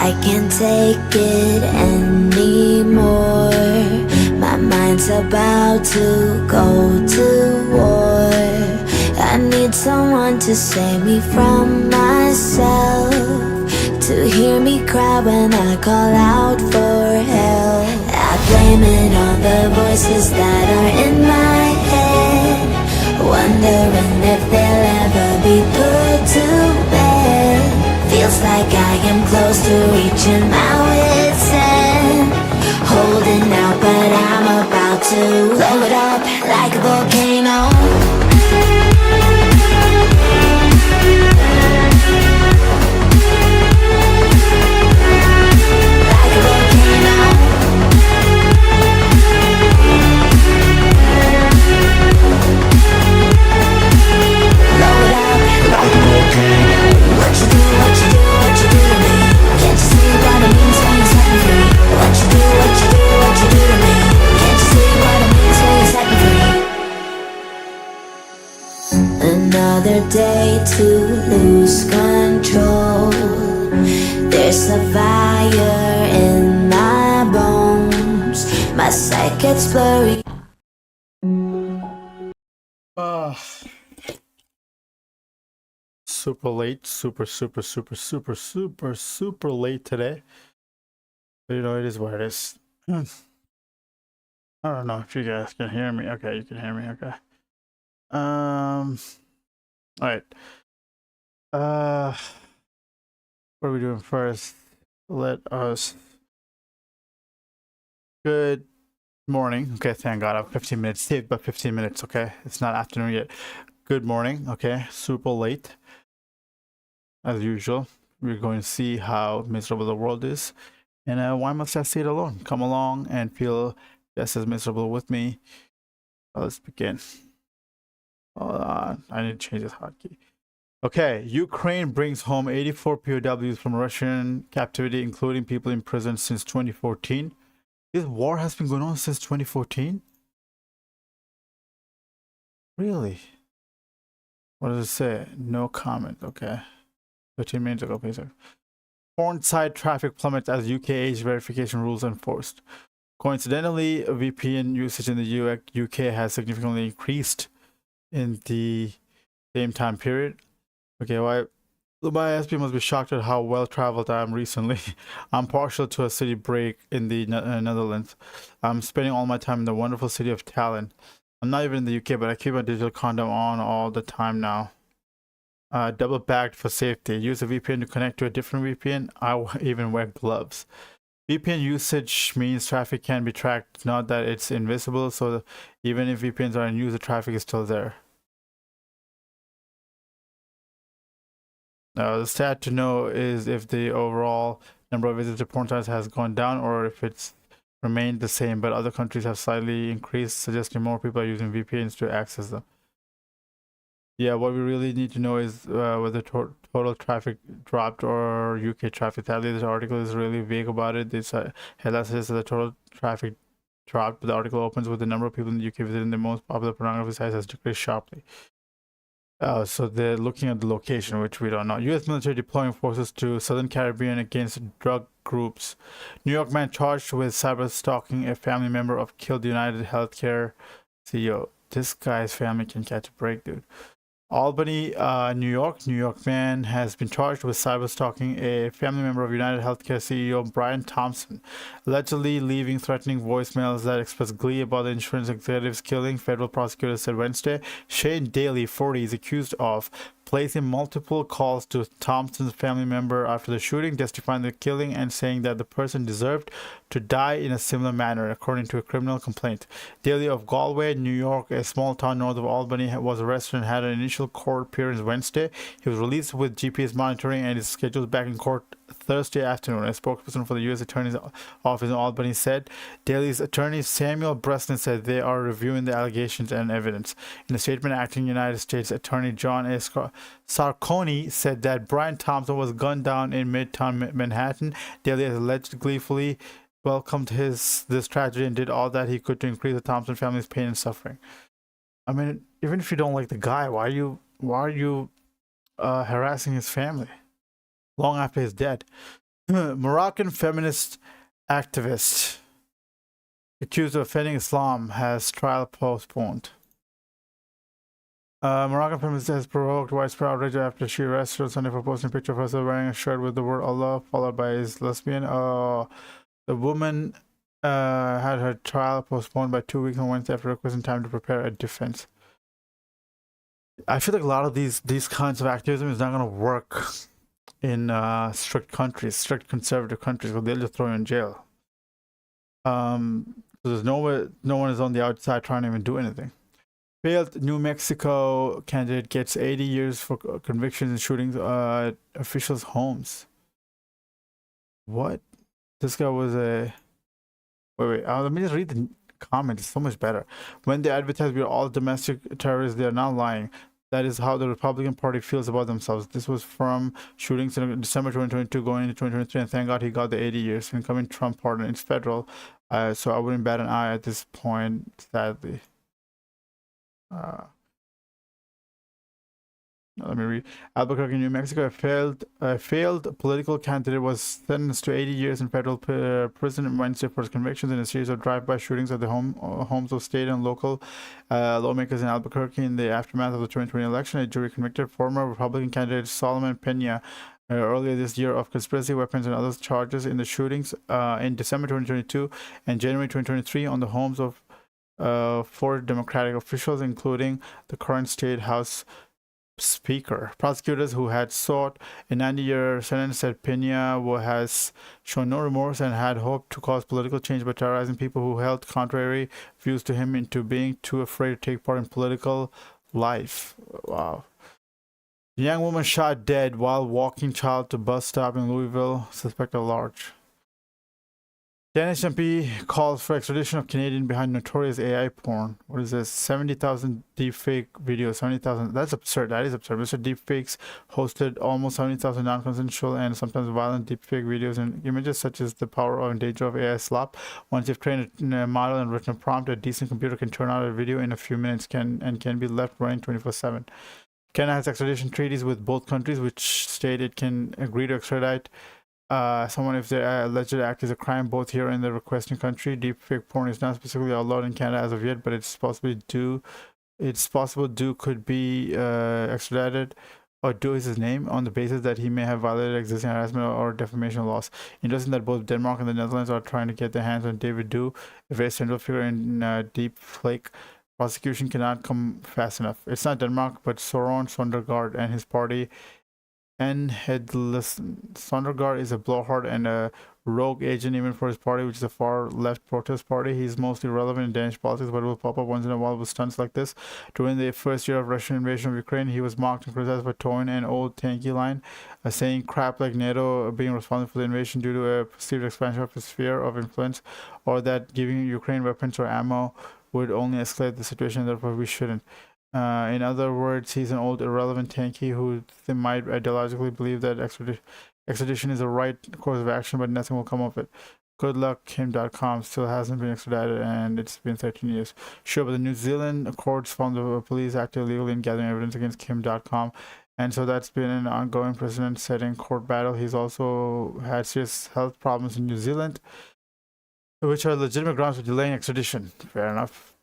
I can't take it anymore. My mind's about to go to war. I need someone to save me from myself, to hear me cry when I call out for help. I blame it on the voices that are in my head, wondering if they'll ever be put to bed. Feels like I am close to reaching my wit's end, holding out but I'm about to blow it up like a volcano. Another day to lose control. There's a fire in my bones. My sight gets blurry. Super late, super late today. But you know, it is what it is. I don't know if you guys can hear me. Okay, you can hear me. Okay. All right. What are we doing first? Let us. Good morning. Okay, thank God. I'm 15 minutes saved, but 15 minutes. Okay, it's not afternoon yet. Good morning. Okay, super late. As usual, we're going to see how miserable the world is, and why must I stay alone? Come along and feel just as miserable with me. Let's begin. Hold on, I need to change this hotkey. Okay, Ukraine brings home 84 POWs from Russian captivity, including people in prison since 2014. This war has been going on since 2014? Really? What does it say? No comment. Okay. 13 minutes ago, please. Foreign site traffic plummets as UK age verification rules enforced. Coincidentally, VPN usage in the UK has significantly increased in the same time period. Okay, why? My SP must be shocked at how well traveled I am recently. I'm partial to a city break in the Netherlands. I'm spending all my time in the wonderful city of Tallinn. I'm not even in the UK, but I keep my digital condom on all the time now. Double bagged for safety. Use a VPN to connect to a different VPN. I even wear gloves. VPN usage means traffic can be tracked, not that it's invisible, so even if VPNs are in use, the traffic is still there. The stat to know is if the overall number of visits to porn sites has gone down or if it's remained the same, but other countries have slightly increased, suggesting more people are using VPNs to access them. Yeah, what we really need to know is whether total traffic dropped or UK traffic. Sadly, this article is really vague about it. This headline says that the total traffic dropped, but the article opens with the number of people in the UK visiting the most popular pornography sites has decreased sharply. So they're looking at the location, which we don't know. U.S. military deploying forces to Southern Caribbean against drug groups. New York man charged with cyber stalking a family member of killed United Healthcare CEO. This guy's family can catch a break, dude. Albany, New York man has been charged with cyber stalking a family member of United Healthcare CEO Brian Thompson, allegedly leaving threatening voicemails that express glee about the insurance executive's killing. Federal prosecutors said Wednesday. Shane Daly, 40, is accused of placing multiple calls to Thompson's family member after the shooting, justifying the killing and saying that the person deserved to die in a similar manner, according to a criminal complaint. Daly of Galway, New York, a small town north of Albany, was arrested and had an initial court appearance Wednesday. He was released with GPS monitoring and is scheduled back in court Thursday afternoon. A spokesperson for the U.S. Attorney's Office in Albany said Daly's attorney Samuel Breslin said they are reviewing the allegations and evidence. In a statement, acting United States Attorney John A. Sarconi said that Brian Thompson was gunned down in Midtown Manhattan. Daly has alleged gleefully welcomed this tragedy and did all that he could to increase the Thompson family's pain and suffering. I mean, even if you don't like the guy, why are you harassing his family long after he's dead? Moroccan feminist activist accused of offending Islam has trial postponed. Moroccan feminist has provoked widespread outrage after she arrested on Sunday for posting a picture of herself wearing a shirt with the word Allah followed by his lesbian. The woman had her trial postponed by 2 weeks on Wednesday after requesting time to prepare a defense. I feel like a lot of these kinds of activism is not going to work in strict conservative countries, where they'll just throw you in jail. So there's no one is on the outside trying to even do anything. Failed New Mexico candidate gets 80 years for convictions in shootings at officials' homes. What? This guy was a... Wait. Let me just read the comment. It's so much better. When they advertise we're all domestic terrorists, they are not lying. That is how the Republican Party feels about themselves. This was from shootings in December 2022 going into 2023, and thank God he got the 80 years. Incoming Trump pardon. It's federal, so I wouldn't bat an eye at this point, sadly. Let me read. Albuquerque, New Mexico, a failed political candidate was sentenced to 80 years in federal prison Wednesday for his convictions in a series of drive-by shootings at the homes of state and local lawmakers in Albuquerque in the aftermath of the 2020 election. A jury convicted former Republican candidate Solomon Pena earlier this year of conspiracy, weapons, and other charges in the shootings in December 2022 and January 2023 on the homes of 4 Democratic officials, including the current state House Speaker. Prosecutors who had sought a 90-year sentence said Pena has shown no remorse and had hoped to cause political change by terrorizing people who held contrary views to him into being too afraid to take part in political life. Wow. The young woman shot dead while walking child to bus stop in Louisville, suspected large. Danish MP calls for extradition of Canadian behind notorious AI porn. What is this? 70,000 deepfake videos. 70,000. That's absurd. That is absurd. Mr. Deepfakes hosted almost 70,000 non-consensual and sometimes violent deepfake videos and images, such as the power and danger of AI slop. Once you've trained a model and written a prompt, a decent computer can turn out a video in a few minutes and can be left running 24/7. Canada has extradition treaties with both countries, which state it can agree to extradite someone if their alleged act is a crime both here and the requesting country. Deepfake porn is not specifically outlawed in Canada as of yet, but it's possible could be extradited, or Do is his name, on the basis that he may have violated existing harassment or defamation laws. Interesting that both Denmark and the Netherlands are trying to get their hands on David Do, a very central figure in deepfake. Prosecution cannot come fast enough. It's not Denmark, but Søren Søndergaard and his party. And Headless Sondergaard is a blowhard and a rogue agent even for his party, which is a far left protest party. He's mostly relevant in Danish politics, but will pop up once in a while with stunts like this. During the first year of Russian invasion of Ukraine, he was mocked and criticized for towing an old tanky line, saying crap like NATO being responsible for the invasion due to a perceived expansion of his sphere of influence, or that giving Ukraine weapons or ammo would only escalate the situation, therefore we shouldn't. In other words, he's an old irrelevant tanky who they might ideologically believe that extradition is the right course of action, but nothing will come of it. Good luck, Kim.com still hasn't been extradited and it's been 13 years. Sure, but the New Zealand courts found the police acted illegally in gathering evidence against Kim.com. And so that's been an ongoing precedent-setting court battle. He's also had serious health problems in New Zealand, which are legitimate grounds for delaying extradition. Fair enough.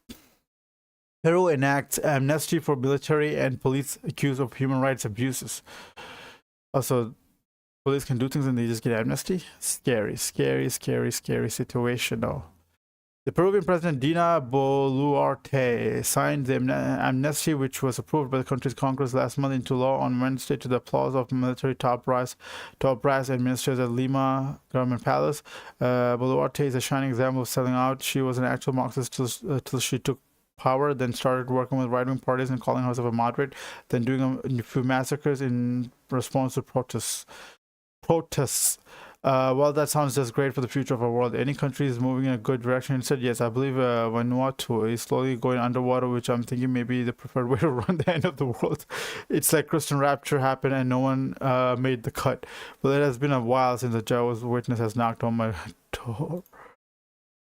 Peru enacts amnesty for military and police accused of human rights abuses. Also, police can do things and they just get amnesty? Scary situation, though. The Peruvian President Dina Boluarte signed the amnesty, which was approved by the country's Congress last month, into law on Wednesday to the applause of military top brass administrators at Lima Government Palace. Boluarte is a shining example of selling out. She was an actual Marxist till she took power, then started working with right-wing parties and calling herself a moderate, then doing a few massacres in response to protests. Well, that sounds just great for the future of our world. Any country is moving in a good direction. Instead, yes, I believe Vanuatu is slowly going underwater, which I'm thinking may be the preferred way to run the end of the world. It's like Christian rapture happened and no one made the cut. But it has been a while since the Jehovah's Witness has knocked on my door.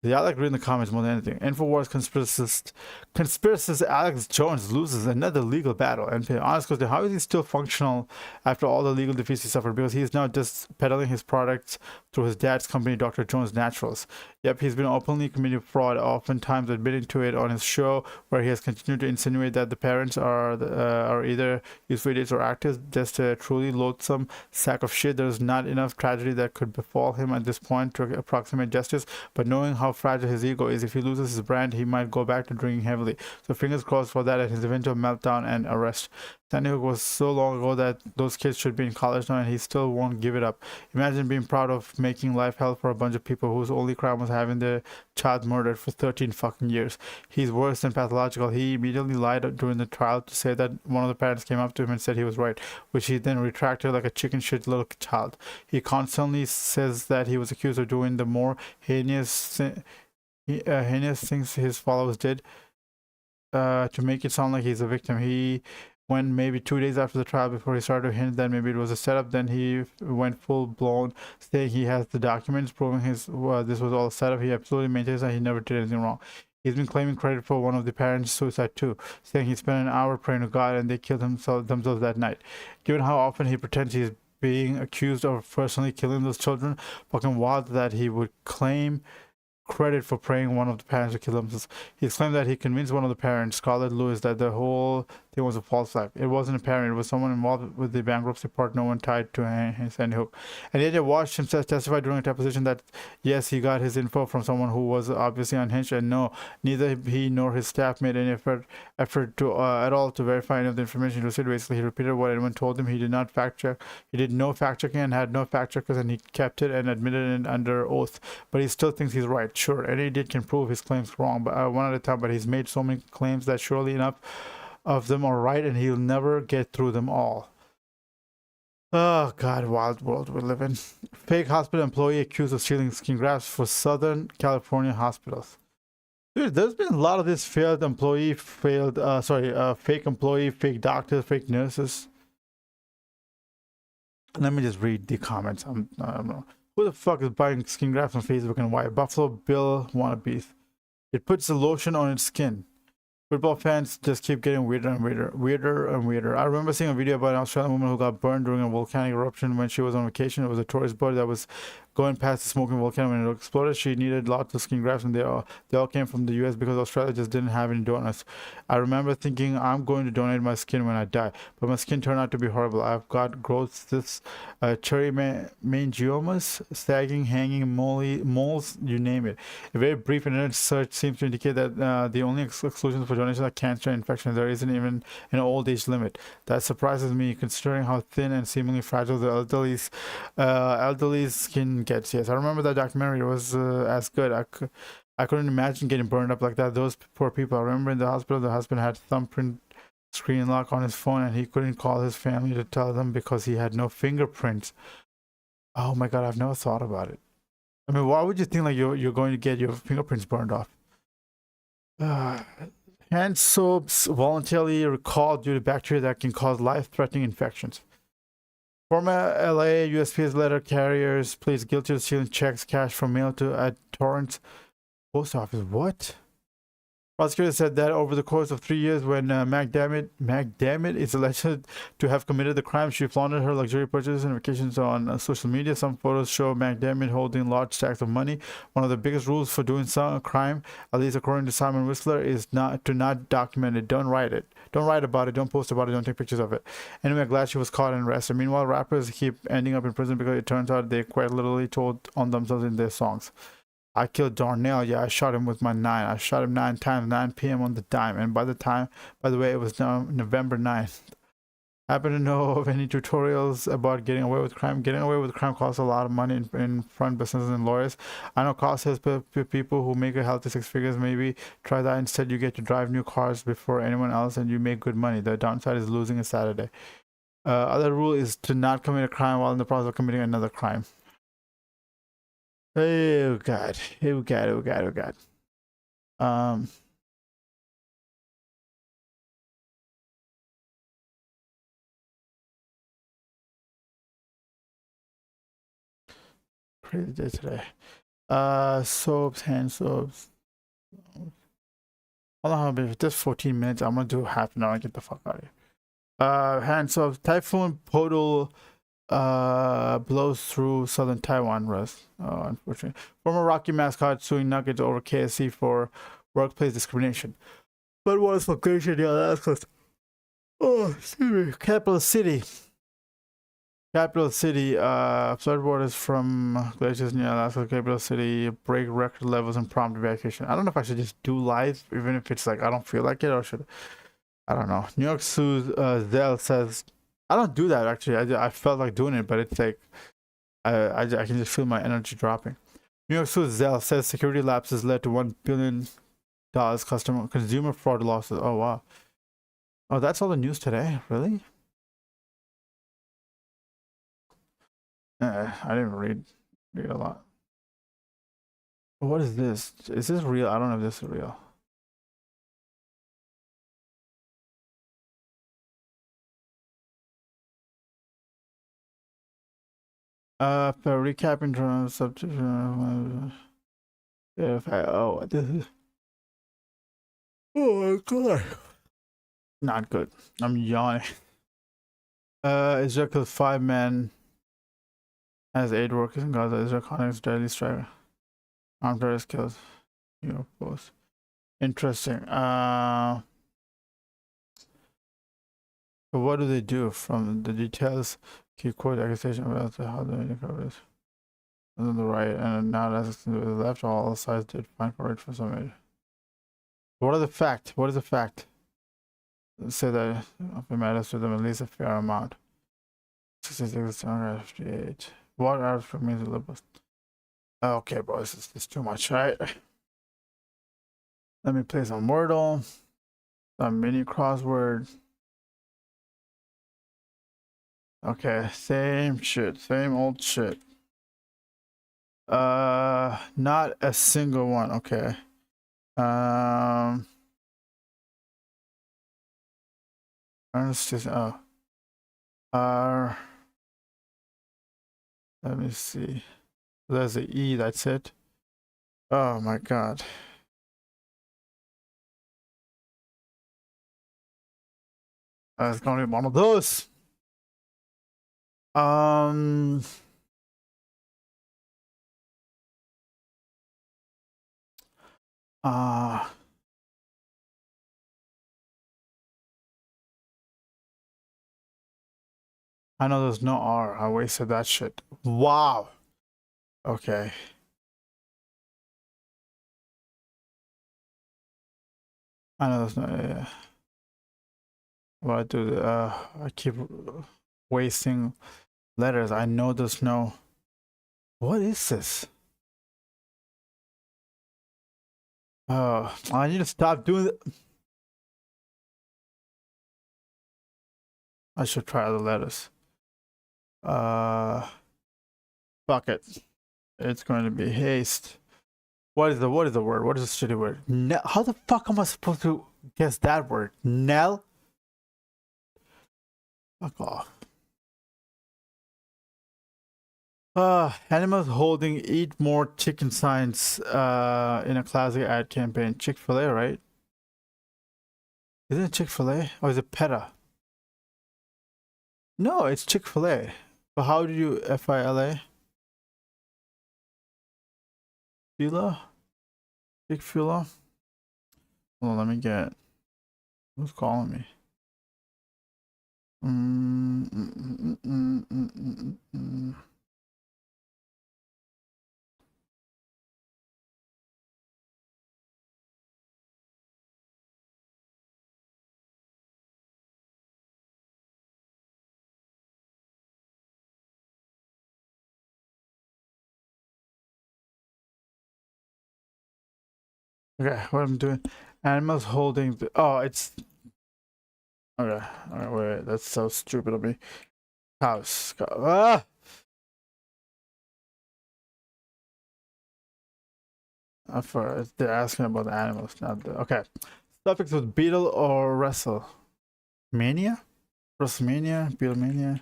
Yeah, I like reading the comments more than anything. InfoWars conspiracist Alex Jones loses another legal battle. And the honest question, how is he still functional after all the legal defeats he suffered? Because he's now just peddling his products through his dad's company, Dr. Jones Naturals. Yep, he's been openly committing fraud, oftentimes admitting to it on his show, where he has continued to insinuate that the parents are either useful idiots or actors, just a truly loathsome sack of shit. There's not enough tragedy that could befall him at this point to approximate justice, but knowing how fragile his ego is, if he loses his brand, he might go back to drinking heavily. So fingers crossed for that and his eventual meltdown and arrest. Sandy Hook was so long ago that those kids should be in college now, and he still won't give it up. Imagine being proud of making life hell for a bunch of people whose only crime was having their child murdered for 13 fucking years. He's worse than pathological. He immediately lied during the trial to say that one of the parents came up to him and said he was right, which he then retracted like a chicken shit little child. He constantly says that he was accused of doing the more heinous things his followers did to make it sound like he's a victim. He went maybe 2 days after the trial before he started to hint that maybe it was a setup. Then he went full blown, saying he has the documents proving this was all a setup. He absolutely maintains that he never did anything wrong. He's been claiming credit for one of the parents' suicide too, saying he spent an hour praying to God and they killed themselves that night. Given how often he pretends he's being accused of personally killing those children, fucking wild that he would claim credit for praying one of the parents to kill themselves. He claimed that he convinced one of the parents, Scarlett Lewis, that the whole thing was a false flag. It wasn't a parent, it was someone involved with the bankruptcy part, no one tied to Sandy Hook. And yet I watched him testify during a deposition that yes, he got his info from someone who was obviously unhinged, and no, neither he nor his staff made any effort to at all to verify any of the information he received. Basically, he repeated what anyone told him. He did not fact check. He did no fact checking and had no fact checkers, and he kept it and admitted it under oath. But he still thinks he's right. Sure, any idiot can prove his claims wrong, but one at a time. But he's made so many claims that surely enough of them are right, and he'll never get through them all. Oh God, wild world we live in. Fake hospital employee accused of stealing skin grafts for Southern California hospitals. Dude, there's been a lot of this fake employee, fake doctors, fake nurses. Let me just read the comments. I don't know. Who the fuck is buying skin grafts on Facebook and why? Buffalo Bill wannabes. It puts the lotion on its skin. Football fans just keep getting weirder and weirder. I remember seeing a video about an Australian woman who got burned during a volcanic eruption when she was on vacation. It was a tourist boat that was going past the smoking volcano. When it exploded, she needed lots of skin grafts, and they all came from the US because Australia just didn't have any donors. I remember thinking, I'm going to donate my skin when I die, but my skin turned out to be horrible. I've got growths, cherry mangiomas, sagging, hanging, moles, you name it. A very brief internet search seems to indicate that the only exclusions for donations are cancer and infection. There isn't even an old age limit. That surprises me, considering how thin and seemingly fragile the elderly's skin gets. Yes, I remember that documentary. It was as good. I couldn't imagine getting burned up like that. Those poor people. I remember in the hospital, the husband had thumbprint screen lock on his phone, and he couldn't call his family to tell them because he had no fingerprints. Oh my God, I've never thought about it. I mean, why would you think like you're going to get your fingerprints burned off? Hand soaps voluntarily recalled due to bacteria that can cause life-threatening infections. Former LA USPS letter carriers pleads guilty to stealing checks, cash from mail at Torrance post office. What? Prosecutors said that over the course of 3 years, when McDammit is alleged to have committed the crime, she flaunted her luxury purchases and vacations on social media. Some photos show McDammit holding large stacks of money. One of the biggest rules for doing some crime, at least according to Simon Whistler, is not document it. Don't write it. Don't write about it. Don't post about it. Don't take pictures of it. Anyway, I'm glad she was caught and arrested. Meanwhile, rappers keep ending up in prison because it turns out they quite literally told on themselves in their songs. I killed Darnell. Yeah, I shot him with my 9. I shot him 9 times, 9 p.m. on the dime. And by the way, it was November 9th. Happen to know of any tutorials about getting away with crime? Getting away with crime costs a lot of money in front businesses and lawyers. I know cost has people who make a healthy 6 figures. Maybe try that instead. You get to drive new cars before anyone else, and you make good money. The downside is losing a Saturday. Other rule is to not commit a crime while in the process of committing another crime. Oh God. Oh God. Oh God. Oh God. Crazy day today. Soaps, hand soaps. Hold on, if just 14 minutes, I'm gonna do half an hour and get the fuck out of here. Hand soaps. Typhoon Podol blows through southern Taiwan, Russ. Oh, unfortunately. Former Rocky mascot suing Nuggets over KSC for workplace discrimination. But what is location? Yeah, that's close. Oh, excuse me. Capital City. Capital City. Floodwaters from glaciers near Alaska. Capital City break record levels in prompt evacuation. I don't know if I should just do live, even if it's like I don't feel like it, or should I don't know. New York Sue's Zell says I don't do that actually. I felt like doing it, but it's like I can just feel my energy dropping. New York Sue's Zell says security lapses led to $1 billion consumer fraud losses. Oh wow. Oh, that's all the news today. Really? I didn't read a lot. What is this? Is this real? I don't know if this is real. For recapping terms, if I this is oh my god, not good. I'm yawning. Israel kills 5 men as aid workers in Gaza. Israel conducts deadly strike. Armed terrorist kills. New York Post. Interesting. So what do they do from the details? Key quote accusation about how the media coverage on the right and now that's to the left. All sides did find coverage for some aid. What are the fact? What is the fact? Say that if it matters to them at least a fair amount. 66, 58. What are for me to live with? Okay, bro, this is too much, right? Let me play some Wordle, some mini crossword. Okay, same shit, same old shit. Not a single one. Okay. Let's just let me see. There's a E. That's it. Oh my god. It's gonna be one of those. Uh, I know there's no R. I wasted that shit. Wow. Okay. I know there's no. Yeah. What I do? I keep wasting letters. I know there's no. What is this? Oh, I need to stop doing it. I should try other letters. Fuck it. It's going to be haste. What is the word? What is the shitty word? How the fuck am I supposed to guess that word? Nell? Fuck off. Animals holding eat more chicken signs in a classic ad campaign. Chick-fil-A, right? Isn't it Chick-fil-A? Or is it PETA? No, it's Chick-fil-A. But how do you F-I-L-A? Fila? Chick-fil-A? Hold on, let me get. Who's calling me? Okay, what I'm doing. Animals holding the. Oh, it's. Okay, alright, wait, that's so stupid of me. House. Ah! They're asking about the animals, not the. Okay. Suffix with beetle or wrestle. Mania? WrestleMania? Beatlemania?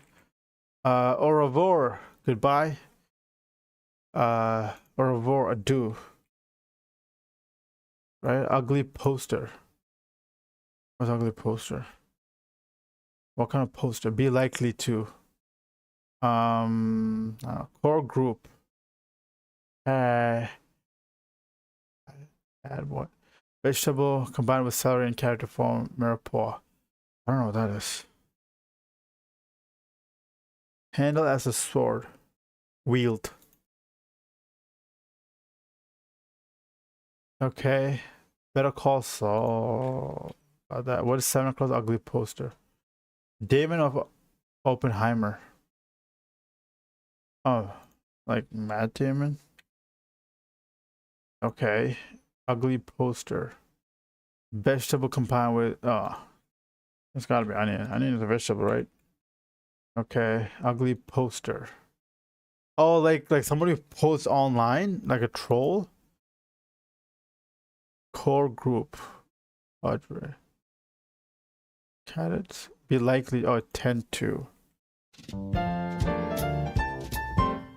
Au revoir. Goodbye. Or revoir adieu. Right? Ugly poster. What's ugly poster? What kind of poster? Be likely to. Core group. Add what? Vegetable combined with celery and carrot to form mirepoix. I don't know what that is. Handle as a sword. Wield. Okay. Better Call Saul. That. What is 7 o'clock ugly poster? Damon of Oppenheimer. Oh, like Matt Damon? Okay. Ugly poster. Vegetable combined with it's gotta be onion. Onion is a vegetable, right? Okay. Ugly poster. Oh, like somebody posts online, like a troll. Core group. Carrots. Be likely. Oh, tend to.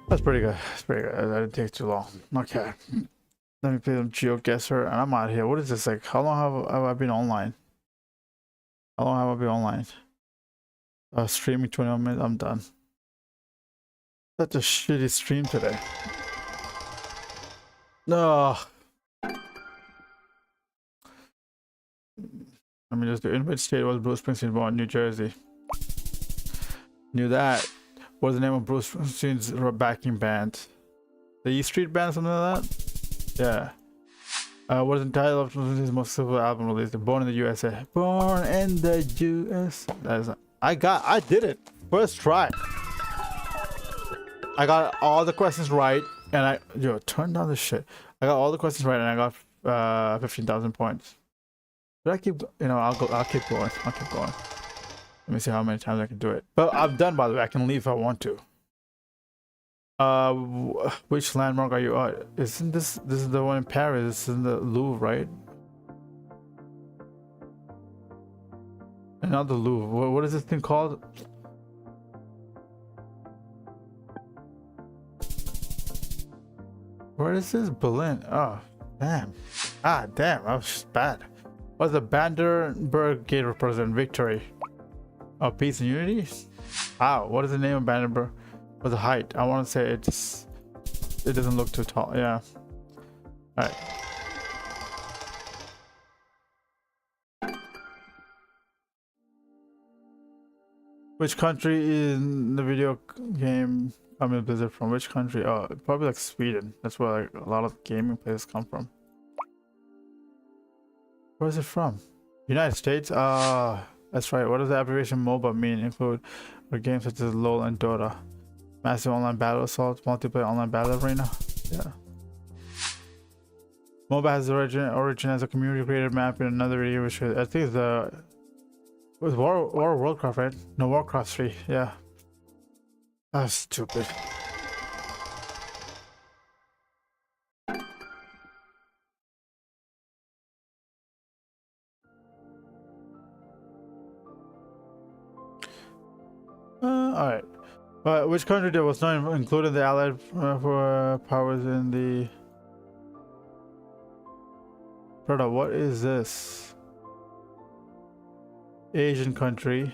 That's pretty good. That's pretty good. That didn't take too long. Okay. Let me play some GeoGuessr, and I'm out here. What is this like? How long have I been online? How long have I been online? Streaming 21 minutes. I'm done. Such a shitty stream today. No. Let me just do. In which state was Bruce Springsteen born? New Jersey. Knew that. What is the name of Bruce Springsteen's backing band? The E Street Band, something like that? Yeah. What is the title of his most successful album released? Born in the USA. Born in the US. I did it. First try. I got all the questions right, and turn down this shit. I got all the questions right, and I got 15,000 points. But I keep, I'll keep going. I'll keep going. Let me see how many times I can do it. But I'm done, by the way. I can leave if I want to. Which landmark are you at? Isn't this is the one in Paris? This is in the Louvre, right? And not the Louvre. What is this thing called? Where is this? Berlin. Oh, damn. Ah, damn. That was just bad. What's the Brandenburg Gate represent? Victory. Oh, peace and unity? How? What is the name of Brandenburg? What's the height? I want to say it doesn't look too tall. Yeah. Alright. Which country in the video game coming Blizzard from? Which country? Oh, probably like Sweden. That's where like a lot of gaming players come from. Where is it from? United States? That's right. What does the abbreviation MOBA mean? Include games such as LoL and Dota. Massive online battle assault, multiplayer online battle arena. Yeah. MOBA has origin as a community created map in another video, which I think is it was War of Warcraft, right? No, Warcraft 3. Yeah. That's stupid. Alright. But which country that was not included in the Allied powers in the... Brother, what is this? Asian country.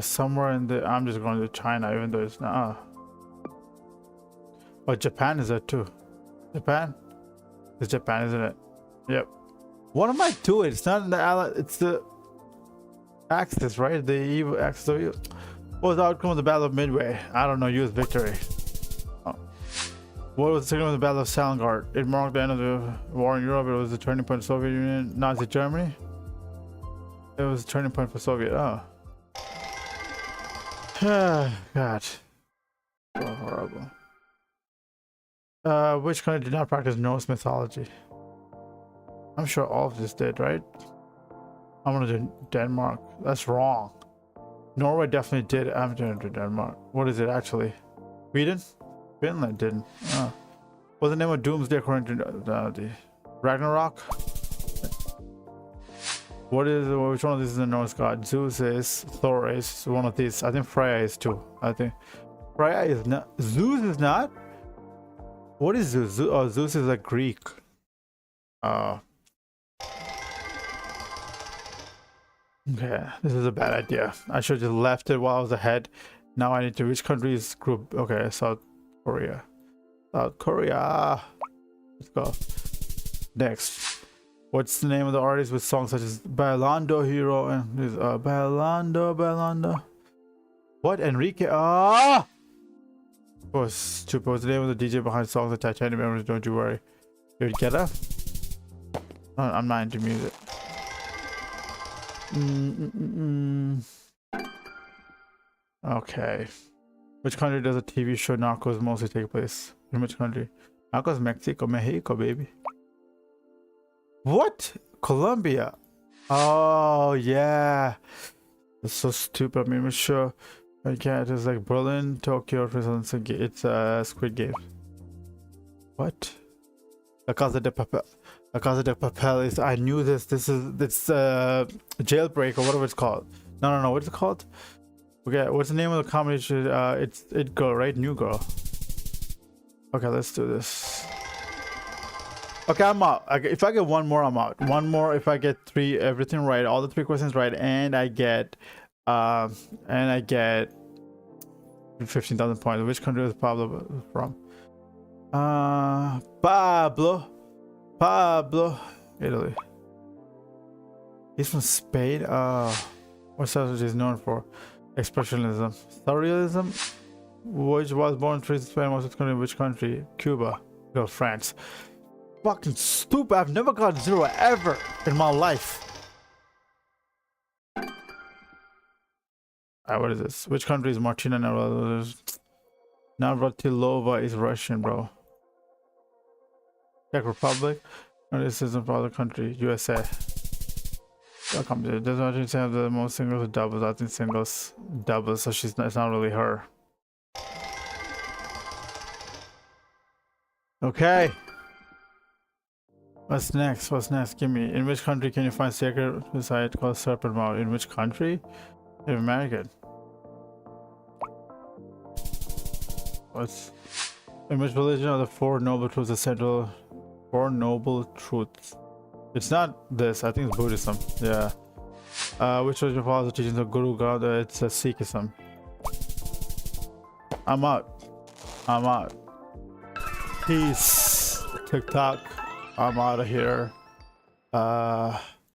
Somewhere in the... I'm just going to China, even though it's not... Oh, Japan is there too. Japan? It's Japan, isn't it? Yep. What am I doing? It's not in the Allied... It's the... Axis, right? The evil axis of evil. What was the outcome of the Battle of Midway? I don't know. U.S. victory. Oh. What was the signal of the Battle of Stalingrad? It marked the end of the war in Europe. It was the turning point of Soviet Union. Nazi Germany. It was the turning point for Soviet. Oh. God. So horrible. Which country did not practice Norse mythology? I'm sure all of this did, right? I'm gonna do Denmark. That's wrong. Norway definitely did. I'm gonna do Denmark. What is it actually? Sweden? Finland didn't. Oh. What's the name of Doomsday according to the Ragnarok? Which one of these is the Norse god? Zeus is, Thor is one of these. I think Freya is too. I think Freya is not. Zeus is not. What is Zeus? Oh, Zeus is a Greek. Oh. Okay, this is a bad idea. I should have just left it while I was ahead. Now I need to. Which countries group? Okay, South Korea. South Korea. Let's go. Next. What's the name of the artist with songs such as Bailando Hero and Bailando? What? Enrique? Ah! Oh, stupid. What's the name of the DJ behind songs like Titanium Memories? Don't you worry. You get up? I'm not into music. Okay. Which country does a TV show Narcos mostly take place? In which country? Narcos, Mexico, baby. What? Colombia? Oh, yeah. That's so stupid. I mean, sure. I can't. It's like Berlin, Tokyo, it's Squid Game. What? La Casa de Papel. La Casa de Papel is. I knew this. It's Jailbreak or whatever it's called. No. What's it called? Okay, what's the name of the comedy show? It's It Girl, right? New Girl. Okay, let's do this. Okay, I'm out. If I get one more, I'm out. One more. If I get everything right, all the 3 questions right, and I get 15,000 points. Which country is Pablo from? Pablo, Italy. He's from Spain. What strategy is known for? Expressionism, surrealism. Which was born in Spain? Was in which country? Cuba. Go France. Fucking stupid. I've never got 0 ever in my life. What is this? Which country is Martina Navratilova? Is Russian, bro. Czech Republic. No, this isn't for other country. USA. Welcome to. Does not have the most singles or doubles. I think singles, doubles. So it's not really her. Okay. What's next? Give me. In which country can you find sacred site called Serpent Mount? In which country? In America. In which religion are the 4 noble truths essential? 4 noble truths. It's not this. I think it's Buddhism. Yeah. Which religion follows the teachings of Guru Granth? It's Sikhism. I'm out. Peace. TikTok. I'm out of here.